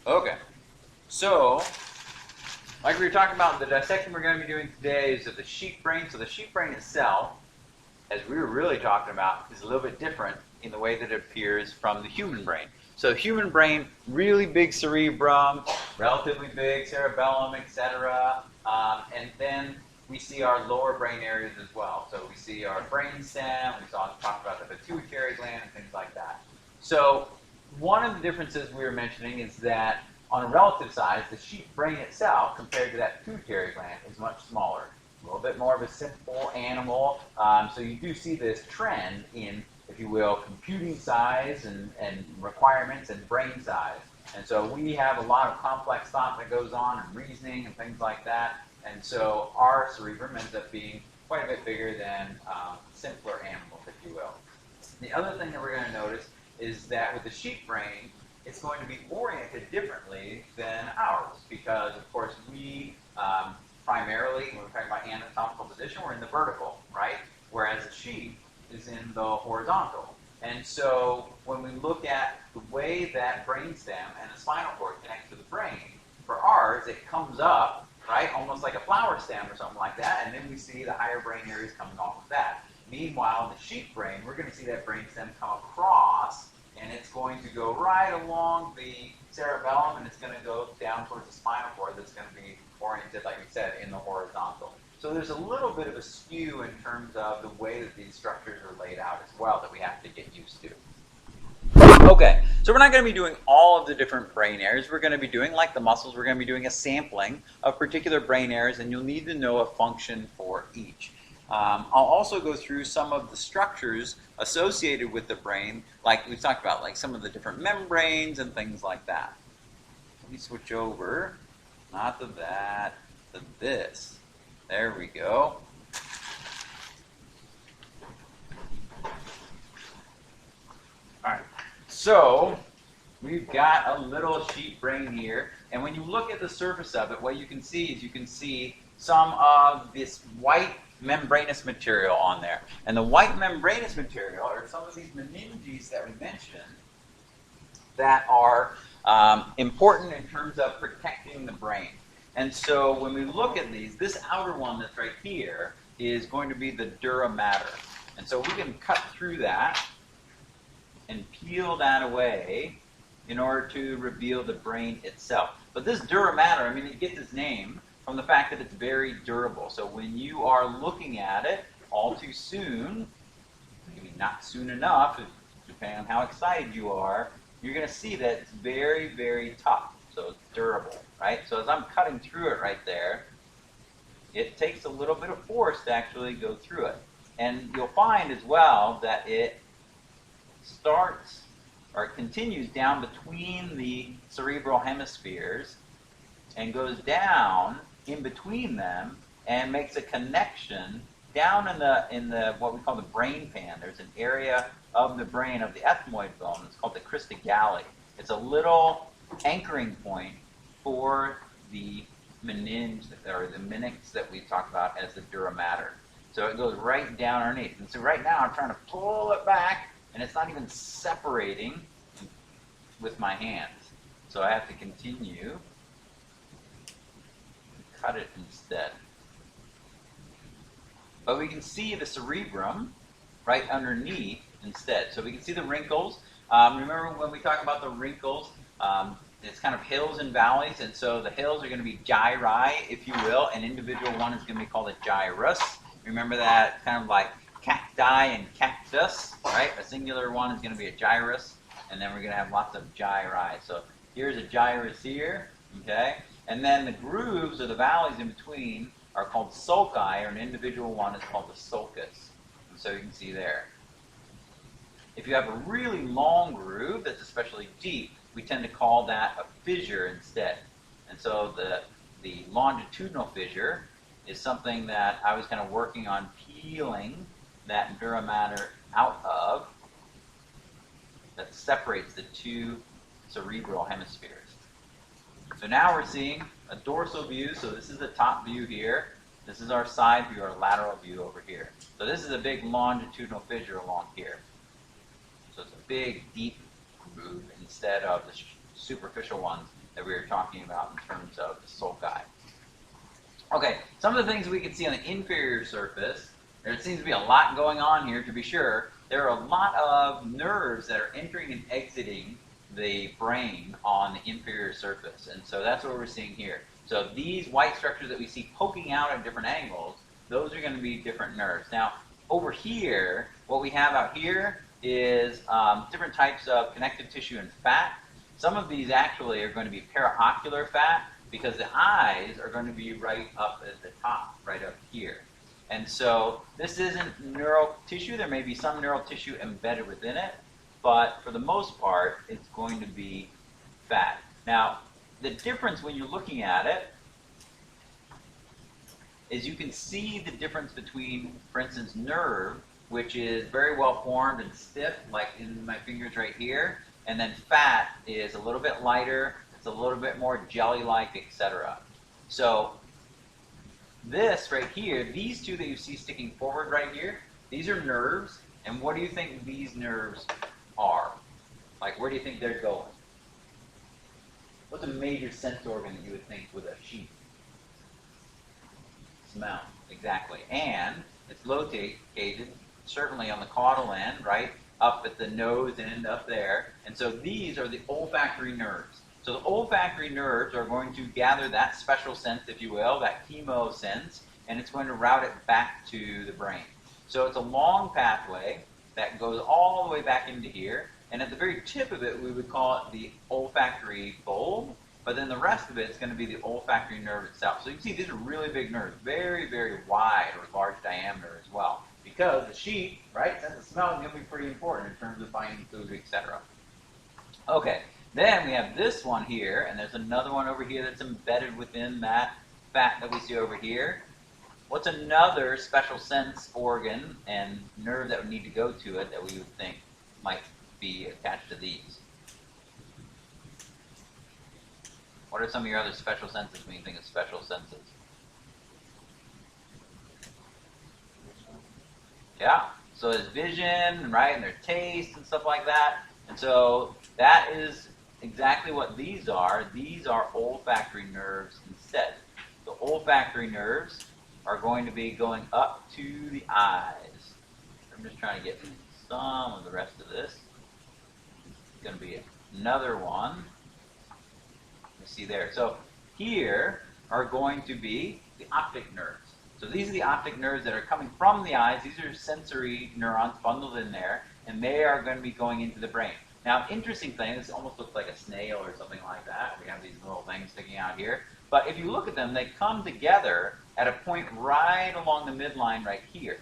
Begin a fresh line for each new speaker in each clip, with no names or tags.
Okay, so like we were talking about, the dissection we're going to be doing today is of the sheep brain. So the sheep brain itself, as we were really talking about, is a little bit different in the way that it appears from the human brain. So human brain, really big cerebrum, relatively big cerebellum, etc. And then we see our lower brain areas as well. So we see our brain stem, we talked about the pituitary gland and things like that. So one of the differences we were mentioning is that on a relative size, the sheep brain itself, compared to that pituitary gland, is much smaller. A little bit more of a simple animal. So you do see this trend in, if you will, computing size and requirements and brain size. And so we have a lot of complex thought that goes on and reasoning and things like that. And so our cerebrum ends up being quite a bit bigger than simpler animals, if you will. The other thing that we're going to notice is that with the sheep brain, it's going to be oriented differently than ours because, of course, we primarily, when we're talking about anatomical position, we're in the vertical, right? Whereas the sheep is in the horizontal. And so when we look at the way that brainstem and the spinal cord connect to the brain, for ours, it comes up, right, almost like a flower stem or something like that, and then we see the higher brain areas coming off of that. Meanwhile, in the sheep brain, we're going to see that brainstem come across, and it's going to go right along the cerebellum, and it's going to go down towards the spinal cord that's going to be oriented, like we said, in the horizontal. So there's a little bit of a skew in terms of the way that these structures are laid out as well that we have to get used to. Okay, so we're not going to be doing all of the different brain areas. We're going to be doing, like the muscles, we're going to be doing a sampling of particular brain areas, and you'll need to know a function for each. I'll also go through some of the structures associated with the brain, like we talked about, like some of the different membranes and things like that. Let me switch over, not to that, to this. There we go. All right, so we've got a little sheep brain here, and when you look at the surface of it, what you can see is you can see some of this white membranous material on there. And the white membranous material are some of these meninges that we mentioned that are important in terms of protecting the brain. And so when we look at these, this outer one that's right here is going to be the dura mater. And so we can cut through that and peel that away in order to reveal the brain itself. But this dura mater, I mean, it gets its name from the fact that it's very durable. So when you are looking at it all too soon, maybe not soon enough, depending on how excited you are, you're going to see that it's very, very tough. So it's durable, right? So as I'm cutting through it right there, it takes a little bit of force to actually go through it. And you'll find as well that it starts or it continues down between the cerebral hemispheres and goes down in between them and makes a connection down in the what we call the brain pan. There's an area of the brain of the ethmoid bone. It's called the crista galli. It's a little anchoring point for the meninge or the meninx that we talk about as the dura mater. So it goes right down underneath. And so right now I'm trying to pull it back, and it's not even separating with my hands. So I have to continue cut it instead. But we can see the cerebrum right underneath instead. So we can see the wrinkles. Remember when we talk about the wrinkles, it's kind of hills and valleys, and so the hills are going to be gyri, if you will. An individual one is going to be called a gyrus. Remember that, kind of like cacti and cactus, right? A singular one is going to be a gyrus, and then we're going to have lots of gyri. So here's a gyrus here, okay? And then the grooves or the valleys in between are called sulci, or an individual one is called the sulcus. And so you can see there. If you have a really long groove that's especially deep, we tend to call that a fissure instead. And so the longitudinal fissure is something that I was kind of working on peeling that dura mater out of that separates the two cerebral hemispheres. So now we're seeing a dorsal view. So this is the top view here. This is our side view, our lateral view over here. So this is a big longitudinal fissure along here. So it's a big, deep groove instead of the superficial ones that we were talking about in terms of the sulci. Okay, some of the things we can see on the inferior surface, there seems to be a lot going on here to be sure. There are a lot of nerves that are entering and exiting the brain on the inferior surface, and so that's what we're seeing here. So these white structures that we see poking out at different angles, those are going to be different nerves. Now, over here, what we have out here is different types of connective tissue and fat. Some of these actually are going to be paraocular fat because the eyes are going to be right up at the top, right up here. And so this isn't neural tissue. There may be some neural tissue embedded within it, but for the most part, it's going to be fat. Now, the difference when you're looking at it is you can see the difference between, for instance, nerve, which is very well formed and stiff, like in my fingers right here, and then fat is a little bit lighter, it's a little bit more jelly-like, etc. So this right here, these two that you see sticking forward right here, these are nerves, and what do you think these nerves are? Like, where do you think they're going? What's a major sense organ that you would think with a sheep? Smell, exactly. And it's located certainly on the caudal end, right? Up at the nose end up there. And so these are the olfactory nerves. So the olfactory nerves are going to gather that special sense, if you will, that chemo sense, and it's going to route it back to the brain. So it's a long pathway that goes all the way back into here, and at the very tip of it, we would call it the olfactory bulb, but then the rest of it is going to be the olfactory nerve itself. So you can see these are really big nerves, very, very wide or large diameter as well, because the sheep, right, sense of smell is going to be pretty important in terms of finding food, etc. Okay, then we have this one here, and there's another one over here that's embedded within that fat that we see over here. What's another special sense organ and nerve that would need to go to it that we would think might be attached to these? What are some of your other special senses when you think of special senses? Yeah, so there's vision, right, and there's taste and stuff like that. And so that is exactly what these are. These are olfactory nerves instead. The olfactory nerves are going to be going up to the eyes. I'm just trying to get some of the rest of this. It's going to be another one. You see there. So here are going to be the optic nerves. So these are the optic nerves that are coming from the eyes. These are sensory neurons bundled in there, and they are going to be going into the brain. Now, interesting thing, this almost looks like a snail or something like that. We have these little things sticking out here. But if you look at them, they come together at a point right along the midline right here.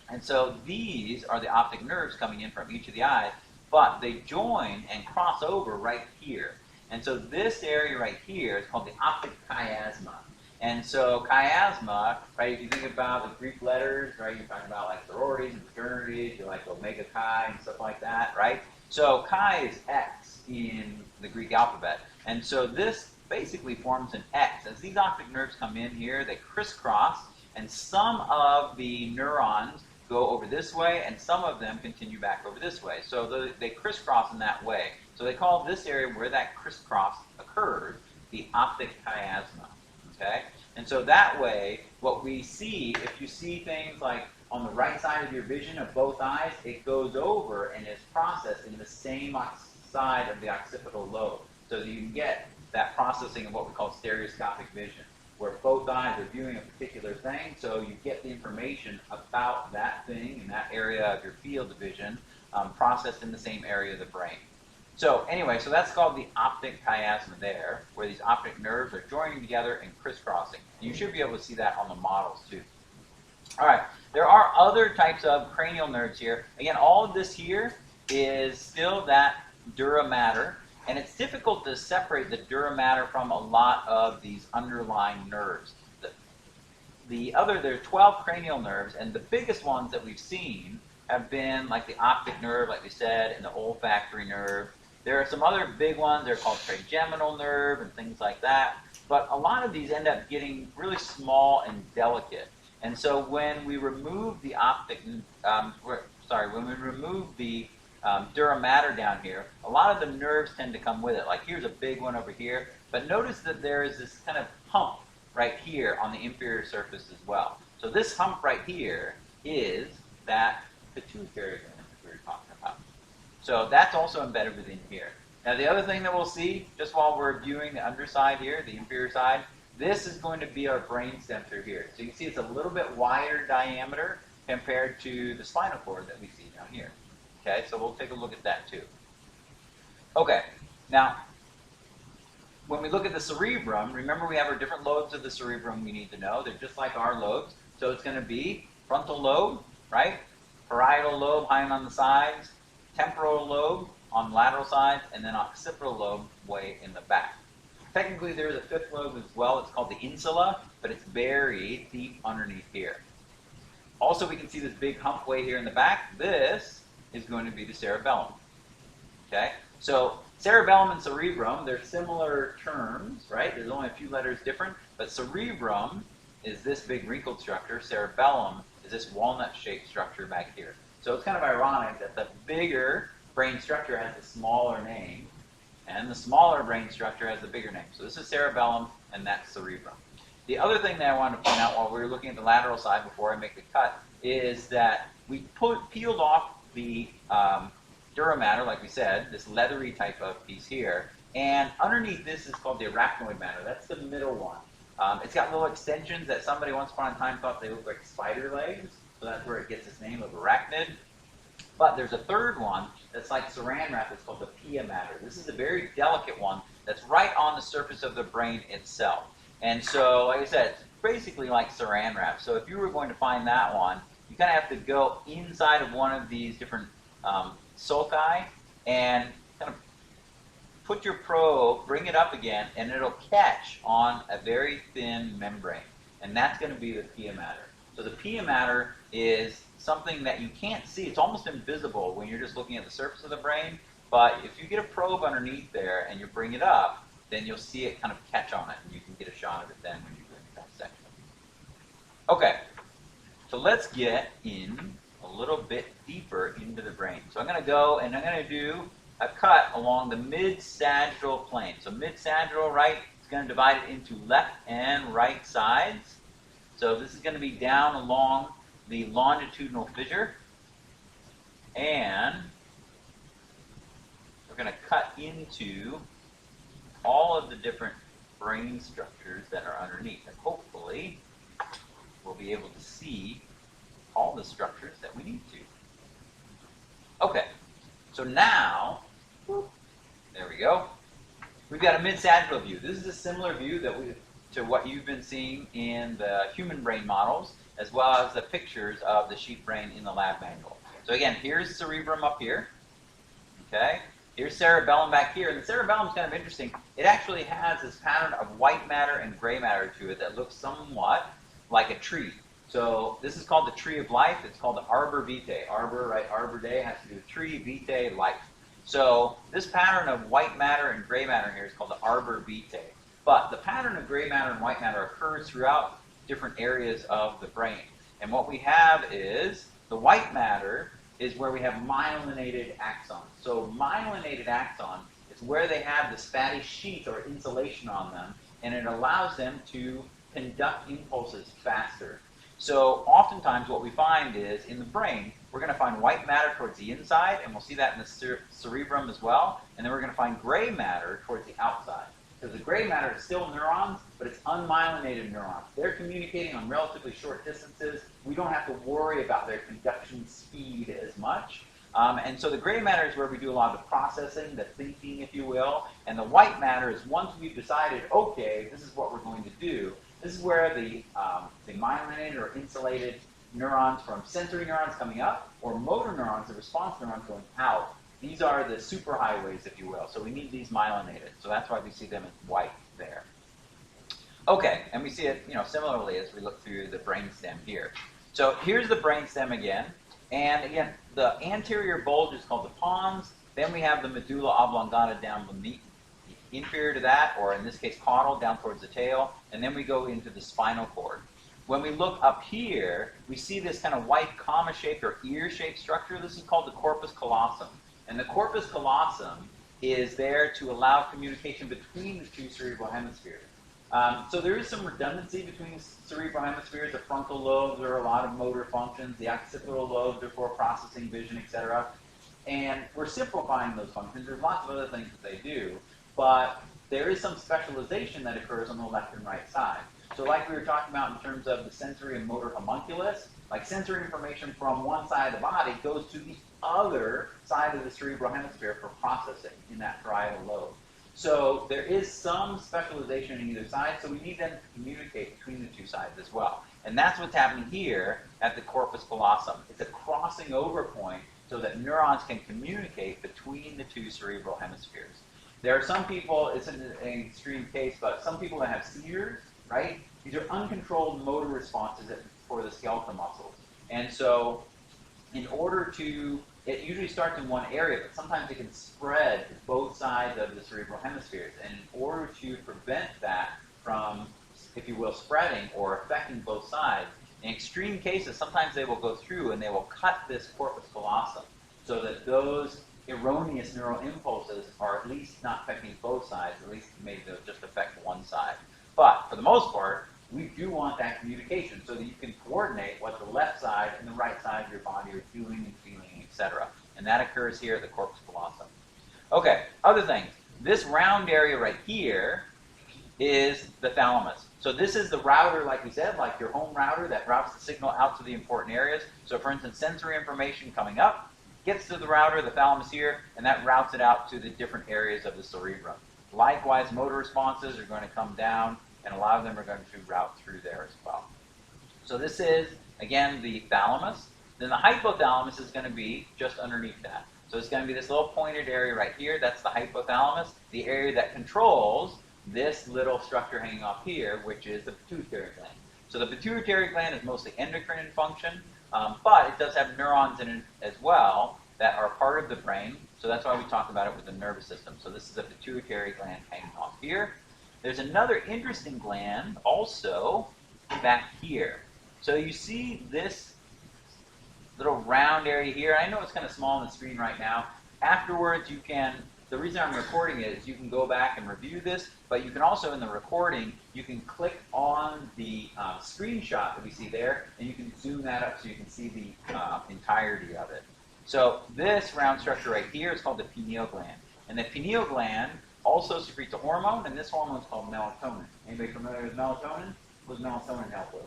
And so these are the optic nerves coming in from each of the eyes, but they join and cross over right here. And so this area right here is called the optic chiasma. And so chiasma, right, if you think about the Greek letters, right, you're talking about like sororities and fraternities, you're like omega chi and stuff like that, right? So chi is X in the Greek alphabet. And so this basically forms an X. As these optic nerves come in here, they crisscross, and some of the neurons go over this way, and some of them continue back over this way. So they crisscross in that way. So they call this area where that crisscross occurred the optic chiasma. Okay? And so that way, what we see, if you see things like on the right side of your vision of both eyes, it goes over and is processed in the same side of the occipital lobe. So that you can get that processing of what we call stereoscopic vision, where both eyes are viewing a particular thing, so you get the information about that thing in that area of your field of vision processed in the same area of the brain. So anyway, so that's called the optic chiasma there, where these optic nerves are joining together and crisscrossing. You should be able to see that on the models too. All right, there are other types of cranial nerves here. Again, all of this here is still that dura mater, and it's difficult to separate the dura mater from a lot of these underlying nerves. There are 12 cranial nerves, and the biggest ones that we've seen have been like the optic nerve, like we said, and the olfactory nerve. There are some other big ones. They're called trigeminal nerve and things like that. But a lot of these end up getting really small and delicate. And so when we remove the dura mater down here, a lot of the nerves tend to come with it. Like here's a big one over here, but notice that there is this kind of hump right here on the inferior surface as well. So this hump right here is that pituitary gland that we were talking about. So that's also embedded within here. Now the other thing that we'll see, just while we're viewing the underside here, the inferior side, this is going to be our brainstem through here. So you can see it's a little bit wider diameter compared to the spinal cord that we see down here. Okay, so we'll take a look at that too. Okay, now when we look at the cerebrum, remember we have our different lobes of the cerebrum we need to know. They're just like our lobes. So it's going to be frontal lobe, right? Parietal lobe high on the sides, temporal lobe on lateral sides, and then occipital lobe way in the back. Technically there's a fifth lobe as well. It's called the insula, but it's buried deep underneath here. Also we can see this big hump way here in the back. This is going to be the cerebellum. Okay? So cerebellum and cerebrum, they're similar terms, right? There's only a few letters different, but cerebrum is this big wrinkled structure. Cerebellum is this walnut-shaped structure back here. So it's kind of ironic that the bigger brain structure has the smaller name, and the smaller brain structure has the bigger name. So this is cerebellum, and that's cerebrum. The other thing that I wanted to point out while we were looking at the lateral side before I make the cut is that we peeled off the dura mater, like we said, this leathery type of piece here, and underneath this is called the arachnoid matter. That's the middle one. It's got little extensions that somebody once upon a time thought they looked like spider legs, so that's where it gets its name of arachnid. But there's a third one that's like saran wrap. It's called the pia mater. This is a very delicate one that's right on the surface of the brain itself. And so, like I said, it's basically like saran wrap. So if you were going to find that one, you kind of have to go inside of one of these different sulci and kind of put your probe, bring it up again, and it'll catch on a very thin membrane. And that's going to be the pia mater. So the pia mater is something that you can't see. It's almost invisible when you're just looking at the surface of the brain. But if you get a probe underneath there and you bring it up, then you'll see it kind of catch on it, and you can get a shot of it then when you're doing the dissection. Okay, so let's get in a little bit deeper into the brain. So I'm going to go and I'm going to do a cut along the mid-sagittal plane. So mid-sagittal, right, it's going to divide it into left and right sides. So this is going to be down along the longitudinal fissure, and we're going to cut into all of the different brain structures that are underneath, and hopefully we'll be able to see all the structures that we need to. Okay, so now, there we go. We've got a mid-sagittal view. This is a similar view that to what you've been seeing in the human brain models, as well as the pictures of the sheep brain in the lab manual. So again, here's cerebrum up here. Okay, here's cerebellum back here, and the cerebellum is kind of interesting. It actually has this pattern of white matter and gray matter to it that looks somewhat like a tree. So this is called the tree of life. It's called the arbor vitae. Arbor, right? Arbor day has to do with tree, vitae, life. So this pattern of white matter and gray matter here is called the arbor vitae. But the pattern of gray matter and white matter occurs throughout different areas of the brain. And what we have is the white matter is where we have myelinated axons. So myelinated axon is where they have this fatty sheath or insulation on them, and it allows them to conduct impulses faster. So oftentimes what we find is in the brain, we're going to find white matter towards the inside, and we'll see that in the cerebrum as well, and then we're going to find gray matter towards the outside. Because the gray matter is still neurons, but it's unmyelinated neurons. They're communicating on relatively short distances. We don't have to worry about their conduction speed as much. And so the gray matter is where we do a lot of the processing, the thinking, if you will. And the white matter is once we've decided, okay, this is what we're going to do, this is where the myelinated or insulated neurons from sensory neurons coming up, or motor neurons, the response neurons going out. These are the superhighways, if you will. So we need these myelinated. So that's why we see them as white there. Okay, and we see it, similarly as we look through the brainstem here. So here's the brainstem again. And again, the anterior bulge is called the pons. Then we have the medulla oblongata down beneath, inferior to that, or in this case caudal, down towards the tail. And then we go into the spinal cord. When we look up here, we see this kind of white comma-shaped or ear-shaped structure. This is called the corpus callosum. And the corpus callosum is there to allow communication between the two cerebral hemispheres. So there is some redundancy between the cerebral hemispheres. The frontal lobes are a lot of motor functions. The occipital lobes are for processing, vision, etc. And we're simplifying those functions. There's lots of other things that they do, but there is some specialization that occurs on the left and right side. So like we were talking about in terms of the sensory and motor homunculus, like sensory information from one side of the body goes to the other side of the cerebral hemisphere for processing in that parietal lobe. So there is some specialization in either side, so we need them to communicate between the two sides as well. And that's what's happening here at the corpus callosum. It's a crossing over point so that neurons can communicate between the two cerebral hemispheres. There are some people, it's an extreme case, but some people that have seizures, right? These are uncontrolled motor responses for the skeletal muscles. And so in order to, it usually starts in one area, but sometimes it can spread to both sides of the cerebral hemispheres. And in order to prevent that from, if you will, spreading or affecting both sides, in extreme cases, sometimes they will go through and they will cut this corpus callosum so that those erroneous neural impulses are at least not affecting both sides, at least maybe they'll just affect one side. But for the most part, we do want that communication so that you can coordinate what the left side and the right side of your body are doing and feeling, etc. And that occurs here at the corpus callosum. Okay, other things. This round area right here is the thalamus. So this is the router, like we said, like your home router that routes the signal out to the important areas. So for instance, sensory information coming up gets to the router, the thalamus here, and that routes it out to the different areas of the cerebrum. Likewise, motor responses are going to come down, and a lot of them are going to route through there as well. So this is, again, the thalamus. Then the hypothalamus is going to be just underneath that. So it's going to be this little pointed area right here. That's the hypothalamus, the area that controls this little structure hanging off here, which is the pituitary gland. So the pituitary gland is mostly endocrine in function, but it does have neurons in it as well that are part of the brain. So that's why we talk about it with the nervous system. So this is a pituitary gland hanging off here. There's another interesting gland also back here. So you see this little round area here. I know it's kind of small on the screen right now. Afterwards, you can, the reason I'm recording it is you can go back and review this, but you can also, in the recording, you can click on the screenshot that we see there, and you can zoom that up so you can see the entirety of it. So this round structure right here is called the pineal gland. And the pineal gland also secretes a hormone, and this hormone is called melatonin. Anybody familiar with melatonin? What does melatonin help with?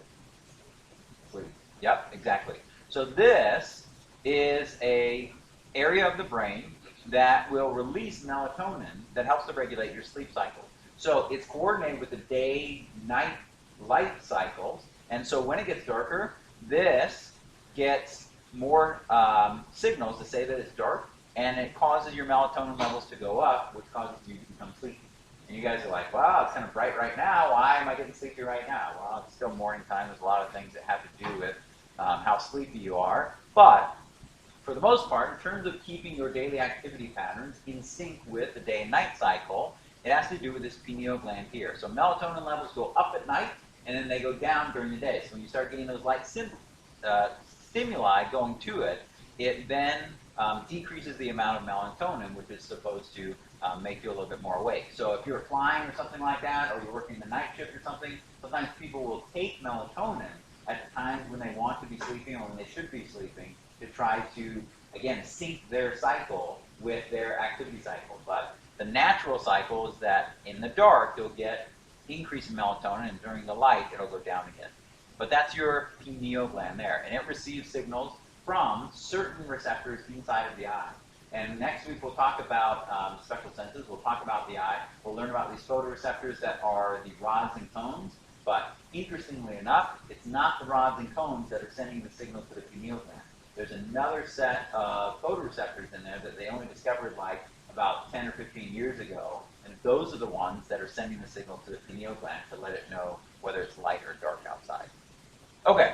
Sleep. Yep, exactly. So this is a area of the brain that will release melatonin that helps to regulate your sleep cycle. So it's coordinated with the day-night light cycles, and so when it gets darker, this gets more signals to say that it's dark, and it causes your melatonin levels to go up, which causes you to become sleepy. And you guys are like, wow, it's kind of bright right now. Why am I getting sleepy right now? Well, it's still morning time. There's a lot of things that have to do with how sleepy you are. But for the most part, in terms of keeping your daily activity patterns in sync with the day and night cycle, it has to do with this pineal gland here. So melatonin levels go up at night, and then they go down during the day. So when you start getting those light stimuli going to it, it then decreases the amount of melatonin, which is supposed to make you a little bit more awake. So if you're flying or something like that, or you're working the night shift or something, sometimes people will take melatonin at the times when they want to be sleeping or when they should be sleeping to try to, again, sync their cycle with their activity cycle. But the natural cycle is that in the dark, you'll get increase in melatonin, and during the light, it'll go down again. But that's your pineal gland there, and it receives signals from certain receptors inside of the eye. And next week we'll talk about special senses. We'll talk about the eye. We'll learn about these photoreceptors that are the rods and cones. But interestingly enough, it's not the rods and cones that are sending the signal to the pineal gland. There's another set of photoreceptors in there that they only discovered like about 10 or 15 years ago. And those are the ones that are sending the signal to the pineal gland to let it know whether it's light or dark outside. Okay,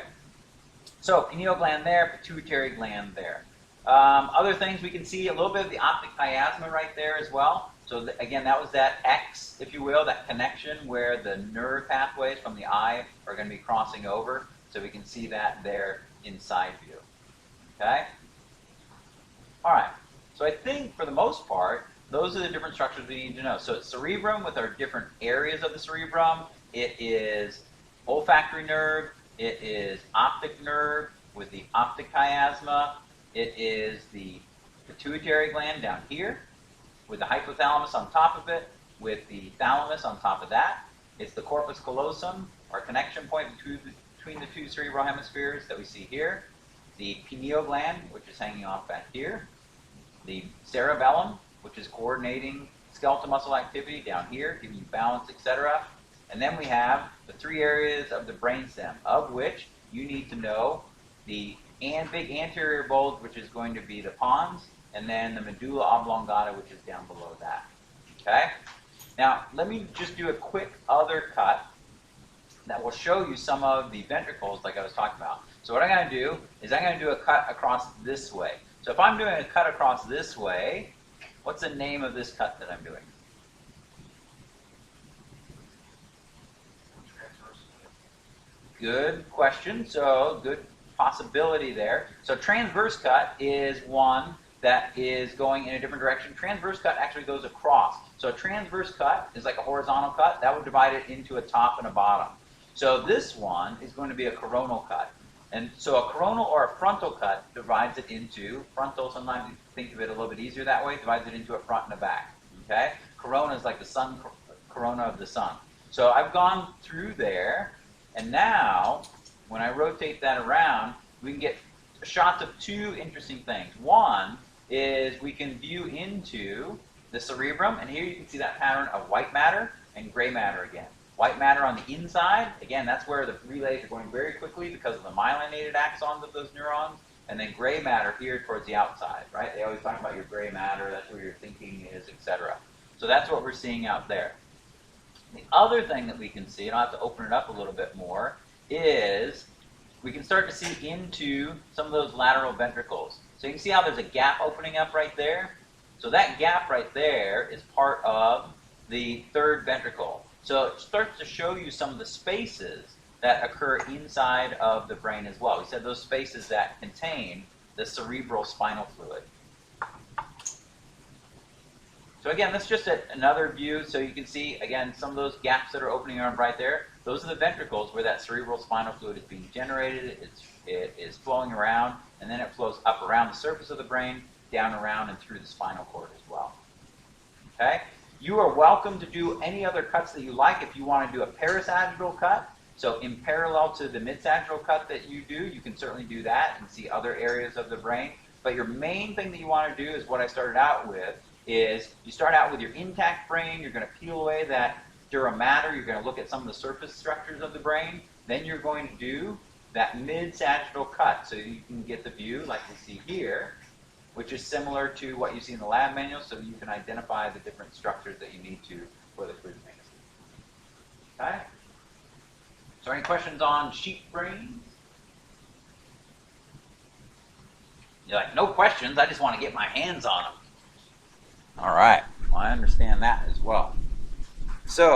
so pineal gland there, pituitary gland there. Other things, we can see a little bit of the optic chiasma right there as well. So again, that was that X, if you will, that connection where the nerve pathways from the eye are going to be crossing over. So we can see that there in side view. Okay? All right. So I think for the most part, those are the different structures we need to know. So it's cerebrum with our different areas of the cerebrum. It is olfactory nerve. It is optic nerve with the optic chiasma. It is the pituitary gland down here with the hypothalamus on top of it, with the thalamus on top of that. It's the corpus callosum, our connection point between the two cerebral hemispheres that we see here. The pineal gland, which is hanging off back here. The cerebellum, which is coordinating skeletal muscle activity down here, giving you balance, etc. And then we have the three areas of the brainstem, of which you need to know the big anterior bulge, which is going to be the pons, and then the medulla oblongata, which is down below that. Okay? Now, let me just do a quick other cut that will show you some of the ventricles like I was talking about. So what I'm going to do is I'm going to do a cut across this way. So if I'm doing a cut across this way, what's the name of this cut that I'm doing? Good question. So good possibility there. So transverse cut is one that is going in a different direction. Transverse cut actually goes across. So a transverse cut is like a horizontal cut. That would divide it into a top and a bottom. So this one is going to be a coronal cut. And so a coronal or a frontal cut divides it into, frontal, sometimes you think of it a little bit easier that way, divides it into a front and a back. Okay? Corona is like the sun, corona of the sun. So I've gone through there, and now when I rotate that around, we can get shots of two interesting things. One is we can view into the cerebrum, and here you can see that pattern of white matter and gray matter again. White matter on the inside, again, that's where the relays are going very quickly because of the myelinated axons of those neurons, and then gray matter here towards the outside, right? They always talk about your gray matter, that's where your thinking is, etc. So that's what we're seeing out there. The other thing that we can see, and I'll have to open it up a little bit more, is we can start to see into some of those lateral ventricles. So you can see how there's a gap opening up right there. So that gap right there is part of the third ventricle. So it starts to show you some of the spaces that occur inside of the brain as well. We said those spaces that contain the cerebral spinal fluid. So again, that's just another view. So you can see, again, some of those gaps that are opening up right there. Those are the ventricles where that cerebral spinal fluid is being generated. It is flowing around, and then it flows up around the surface of the brain, down around and through the spinal cord as well. Okay? You are welcome to do any other cuts that you like. If you want to do a parasagittal cut, so in parallel to the midsagittal cut that you do, you can certainly do that and see other areas of the brain. But your main thing that you want to do is what I started out with, is you start out with your intact brain. You're going to peel away that dura mater. You're going to look at some of the surface structures of the brain. Then you're going to do that mid-sagittal cut so you can get the view like we see here, which is similar to what you see in the lab manual, so you can identify the different structures that you need to for the quiz maze. Okay? So any questions on sheep brains? You're like, no questions, I just want to get my hands on them. All right, well, I understand that as well.